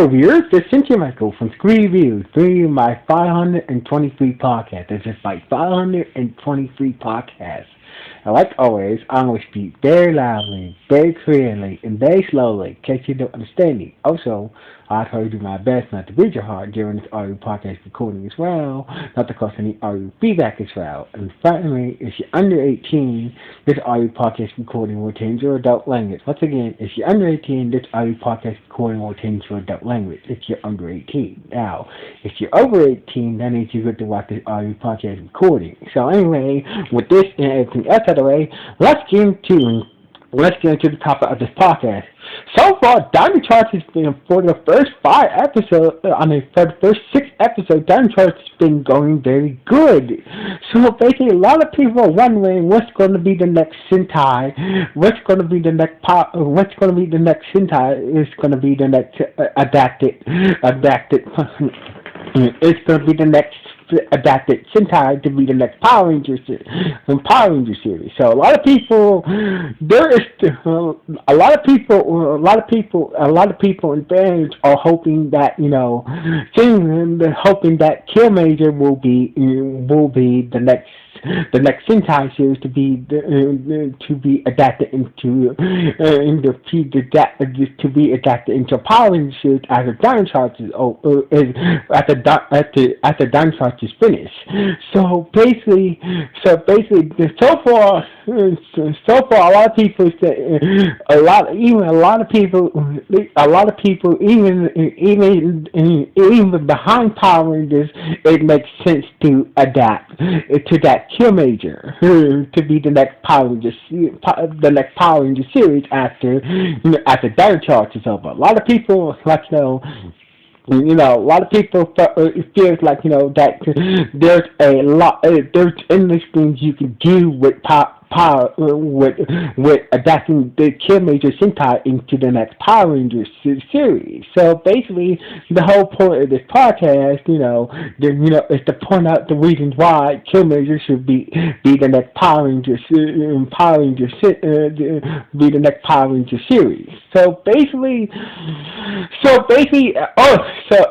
Hello, viewers. This is Cynthia Michael from Screen Reviews, bringing you my 523 podcast. This is my 523 podcast. And like always, I'm going to speak very loudly, very clearly, and very slowly, in case you don't understand me. Also, I try to do my best not to break your heart during this audio podcast recording as well, not to cause any audio feedback as well. And finally, if you're under 18, this audio podcast recording will change your adult language. Once again, if you're under 18, this audio podcast recording will change your adult language if you're under 18. Now, if you're over 18, that means you get to watch this audio podcast recording. So anyway, with this and everything else out of the way, let's get into the topic of this podcast. So far, Diamond Charts has been, for the first 5 episodes, for the first 6 episodes, Diamond Charts has been going very good. So basically, a lot of people are wondering what's going to be the next Sentai, what's going to be the next Sentai, is going to be the next adapted, it's going to be the next adapted Sentai to be the next Power Ranger series. So a lot of people and fans are hoping that Kyuranger will be the next Sentai series to be adapted into Power Rangers series after Diamond Charts is finished. So basically, so far, a lot of people say, a lot of people, even behind Power Rangers, it makes sense to adapt to that Kyuranger to be the next Power Ranger series after Diamond Charts is over. A lot of people a lot of people feels like that there's endless things you can do with adapting the Kyuranger Sentai into the next Power Rangers series. So basically, the whole point of this podcast, is to point out the reasons why Kyuranger should be the next Power Ranger series. So basically,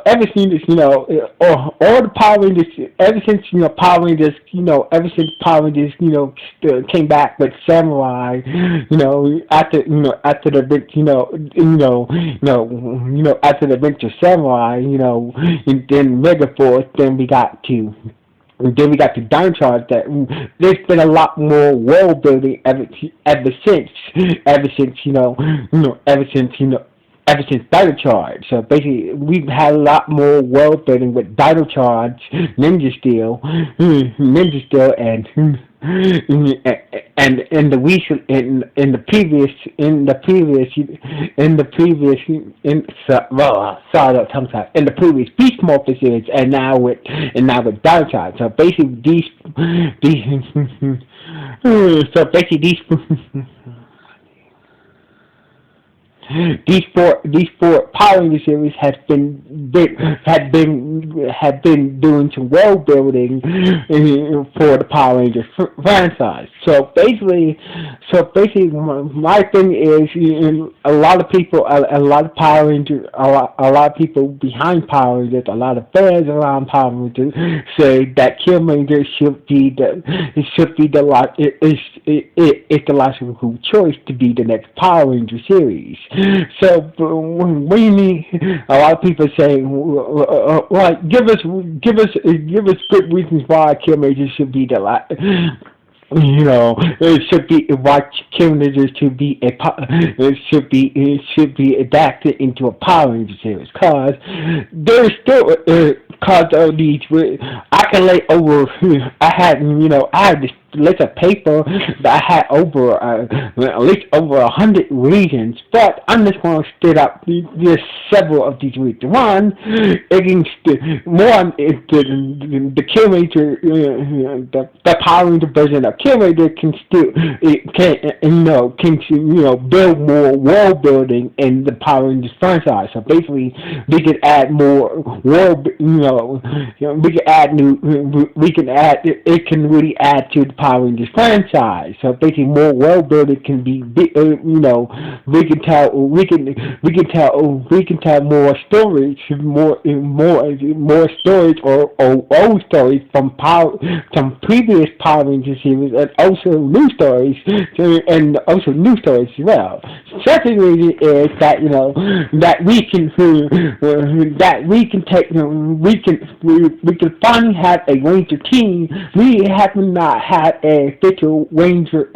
everything is, all the Power Rangers, ever since Power Rangers came back with Samurai, after the Adventure Samurai, and then Megaforce, then we got to Diamond Charts. That there's been a lot more world building ever since Dino Charge. So basically, we've had a lot more world building with Dino Charge, Ninja Steel, and in the previous Beast Morpher series, and now with Dino Charge. So basically, these four Power Ranger series had been doing some world building for the Power Rangers franchise. So basically, my thing is, a lot of people behind Power Rangers, a lot of fans around Power Rangers say that Kyuranger should be the logical choice to be the next Power Ranger series. So, what do you mean? A lot of people saying, give us good reasons why Kyuranger should be the it should be why Kyuranger should be adapted into a Power Ranger series, cause there's still cause of these. I can lay over. I had this list of paper that I had over at least over 100 reasons, but I'm just going to state out just several of these reasons. One, the Kyuranger, the Power Ranger version of Kyuranger can build more world building in the Power Rangers franchise. So basically, we can add more world, we can add it can really add to the Power Rangers franchise. So basically, more world building can be, we can tell, we can tell more stories, more stories or old stories from previous Power Rangers series, and also new stories, and also new stories as well. Second reason is that that we can take we can finally have a Ranger team. We have not had a official Ranger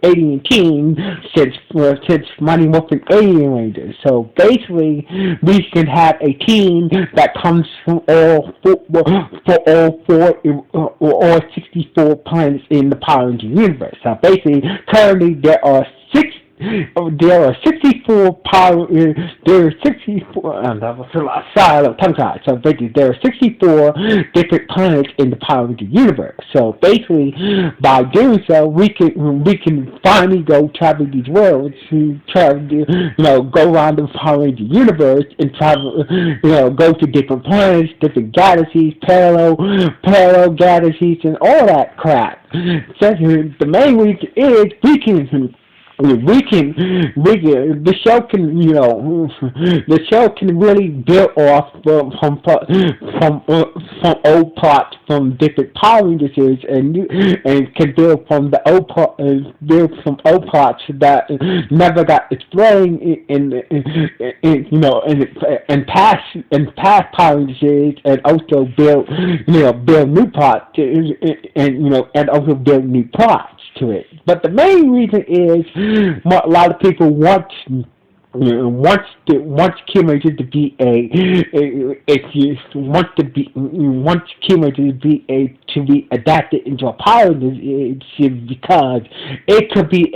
alien team since Mighty Morphin Alien Rangers. So basically, we can have a team that comes from all 64 planets in the Power Ranger universe. So basically, currently there are 64 power. There are 64. Sorry, tongue-tied. So basically, there are 64 different planets in the Power Ranger universe. So basically, by doing so, we can finally go travel these worlds, go around the Power Ranger universe and travel, go to different planets, different galaxies, parallel galaxies, and all that crap. So the main reason is the show can really build off from old plots from different Power Rangers series, and can build from the old plots that never got explained in past Power Rangers series, and also build new plots, and also build new plots to it. But the main reason is a lot of people want Kyuranger to be to be adapted into a Power Rangers because it could be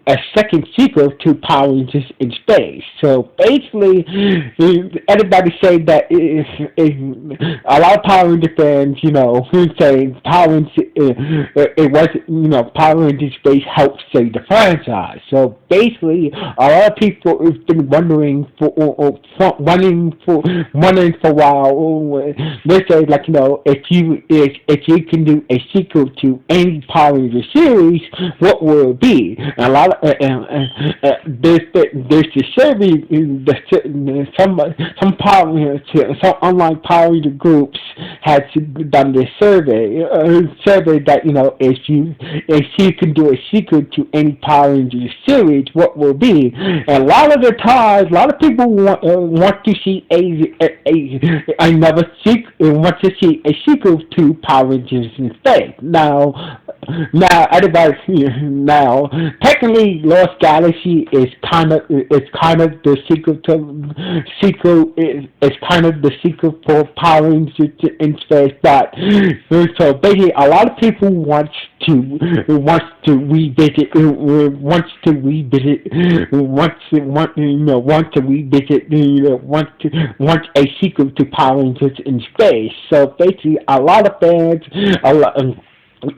a second sequel to Power Rangers in Space. So basically, everybody say that a lot of Power Rangers fans, who say Power Rangers, Power Rangers Space helped save the franchise. So basically, a lot of people have been wondering for a while. They say, if you can do a sequel to any Power Ranger series, what will it be? And a lot of there's the survey. Some online Power Ranger groups has done this survey. Survey that if you can do a sequel to any Power Ranger series, what will be? And a lot of the times, a lot of people want to see a sequel to Power Rangers in Space. Now, technically, Lost Galaxy is kind of the sequel for Power Rangers in Space. But so basically, a lot of people want to revisit a sequel to Power Rangers in Space. So basically, a lot of fans,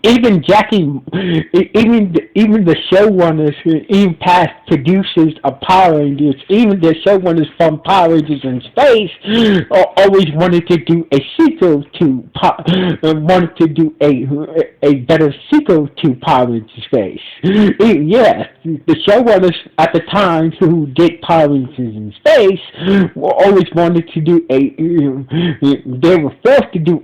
even the showrunners, even past producers of Power Rangers, even the showrunners from Power Rangers in Space, always wanted to do a sequel to a better sequel to Power Rangers Space. Yes, the showrunners at the time who did Power Rangers in Space always wanted to do they were forced to do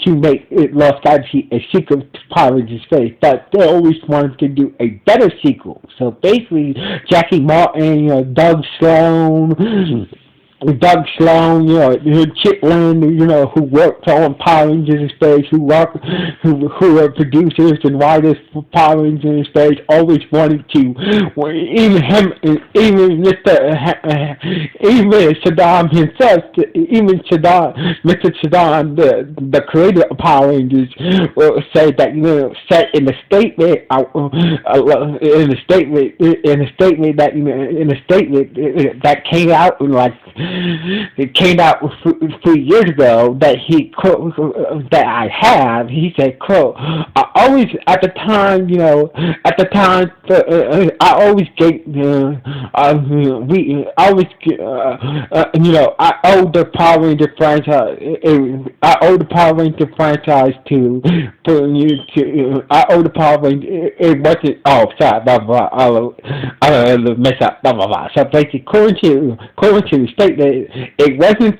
to make Lost Galaxy a sequel to Power Rangers Space, but they always wanted to do a better sequel. So basically, Jackie Martin, Doug Sloan, Chip Lynn, who worked on Power Rangers in Space, who are producers and writers for Power Rangers in Space, always wanted to, even Saddam himself, Mr. Saddam, the creator of Power Rangers, said that, said in a statement that came out it came out 3 years ago that he quote that I have. He said, "Quote: I always at the time, at the time, I always get we always I owe the Power Ranger franchise. I owe the Power Ranger franchise to I owe the Power Ranger. It wasn't. Oh, sorry, blah blah. I'll mess up. Blah blah blah. So basically, according to the statement, it wasn't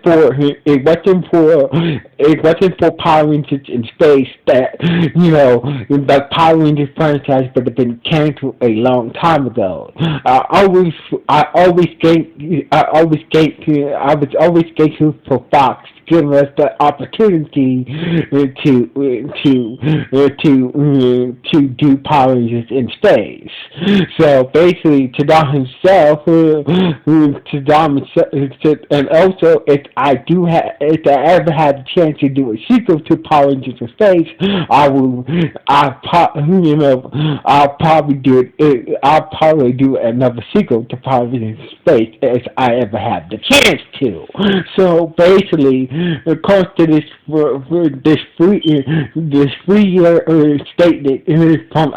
for Power Rangers in space that the Power Rangers franchise would have been canceled a long time ago. I was always grateful for Fox giving us the opportunity to do Power Rangers in space. So basically, Tadam himself, and also if I ever had a chance to do a sequel to Power Rangers in space, I'll probably do another sequel to Power Rangers in space if I ever have the chance to. So basically, according to this 3-year statement from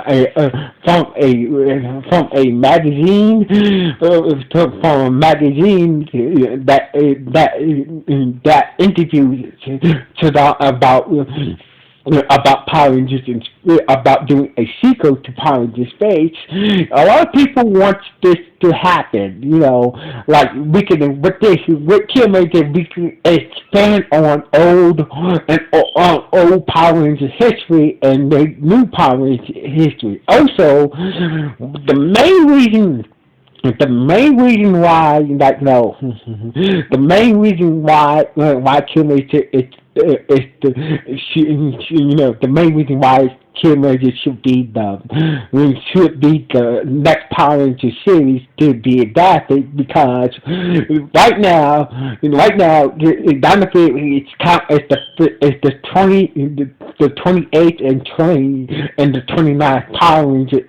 a magazine that interviewed about Power Rangers and about doing a sequel to Power Rangers Space. A lot of people want this to happen. Like with Kyuranger, we can expand on old Power Rangers history and make new Power Rangers history. Also, the main reason why, Kyuranger the main reason why Kyuranger should be the next Power Ranger series to be adapted, because right now Dynamite it's count as the 28th and the 29th Power Ranger.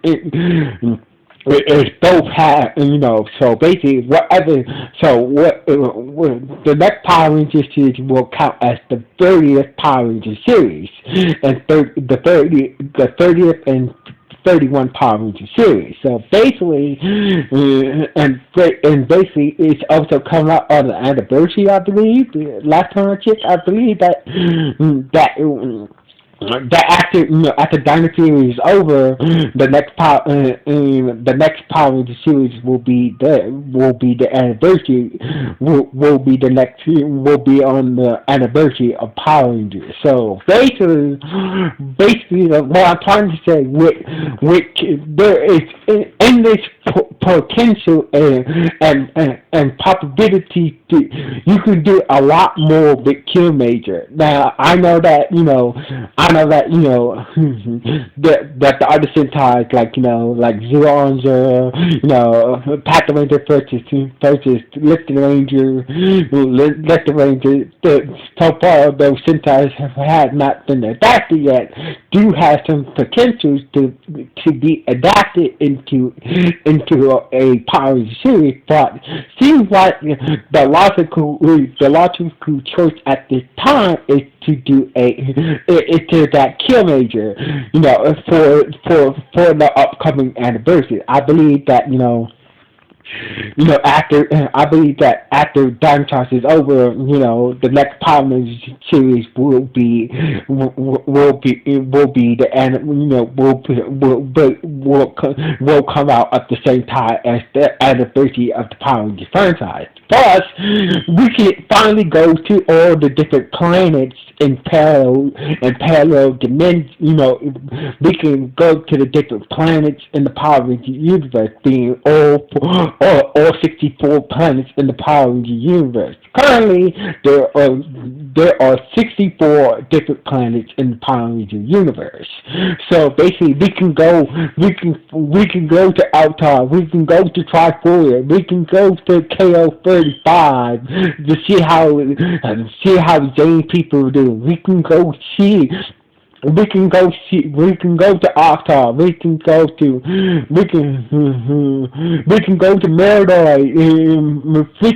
It's both have, so basically the next Power Ranger series will count as the 30th Power Ranger series, and the 30th and 31 Power Ranger series. So basically, and basically it's also coming out on the anniversary, I believe. Last time I checked, I believe that after Dynasty is over, the next Power Ranger series will be the anniversary. Will be on the anniversary of Power Rangers. So basically, what I'm trying to say, there is endless potential and possibility you can do a lot more with Kyuranger. Now I know that that the other Sentai like Kyuranger, Path Ranger versus Lifted Ranger, so far those Sentai have not been adapted yet, do have some potentials to be adapted into a Power Ranger series, but seems like the logical choice at this time is to do that Kyuranger, for the upcoming anniversary. I believe that after Dinosaurs is over, the next Power Rangers series will come out at the same time as the anniversary of the Power Rangers franchise. Plus, we can finally go to all the different planets in parallel dimensions. We can go to the different planets in the Power Rangers universe, being all 64 planets in the Power Rangers universe. Currently, there are 64 different planets in the Power Rangers universe. So basically, we can go to Altar, we can go to Triforia, we can go to KO35 to see how Zane people do. We can go see we can go to Octa, we can go to Meridoy, we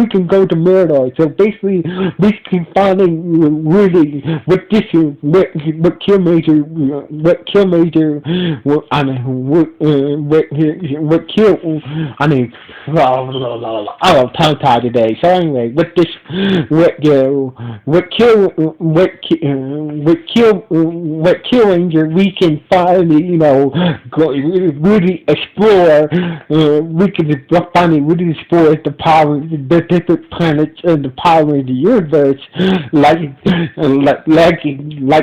can go to Meridoy. So basically, we can finally really, I mean, I don't tongue tied today. So anyway, with Kyuranger, we can finally, go really explore. We can finally really explore the different planets and the power of the universe, like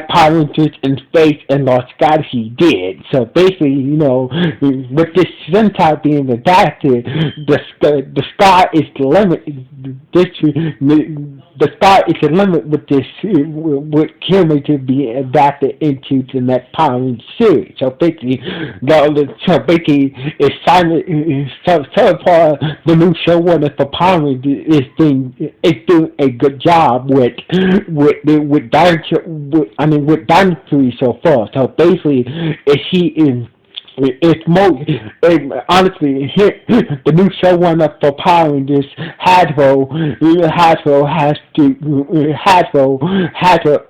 Power Rangers in Space and Lost Galaxy did. So basically, with this sun type being adapted, the sky is the limit. The sky is the limit with this, with Kyuranger being adapted into the next Power Rangers series. So basically, it's silent. So far, the new showrunner for Power Rangers is doing a good job with Dynasty so far. So basically, it's honestly the new showrunner for Power Rangers, Hasbro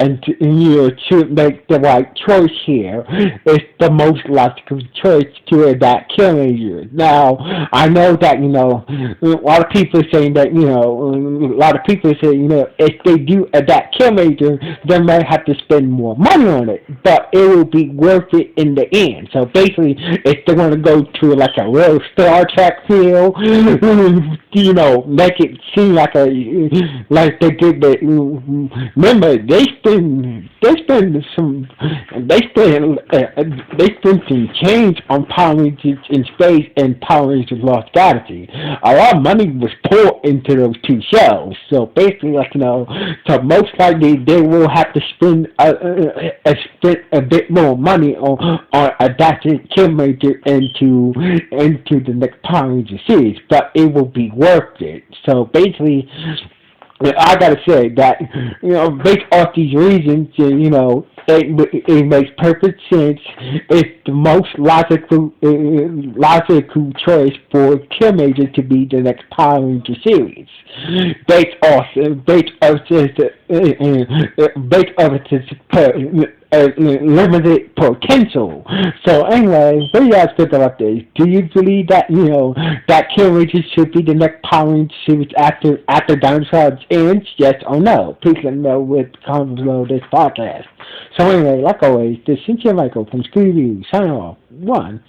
and to make the right choice here. It's the most logical choice to adapt Kyuranger. Now I know that a lot of people are saying that if they do adapt Kyuranger, they might have to spend more money on it, but it will be worth it in the end. So basically, if they want to go to like a real Star Trek feel, make it seem like they did remember they spend some change on Power Rangers in Space and Power Rangers Lost Galaxy. A lot of money was poured into those two shows. So basically, so most likely they will have to spend a bit more money on adapting Kyuranger into the next Power Ranger series, but it will be worth it. So basically, I gotta say that based off these reasons, it makes perfect sense. It's the most logical choice for Kyuranger to be the next Power Ranger series, based off its limited potential. So anyway, what do you guys think about this? Do you believe that that Kyuranger should be the next Power Ranger series after Dinosaurs ends? Yes or no? Please let me know with comments below this podcast. So anyway, like always, this is Cynthia Michael from Scooby-Doo. Signing off. 1.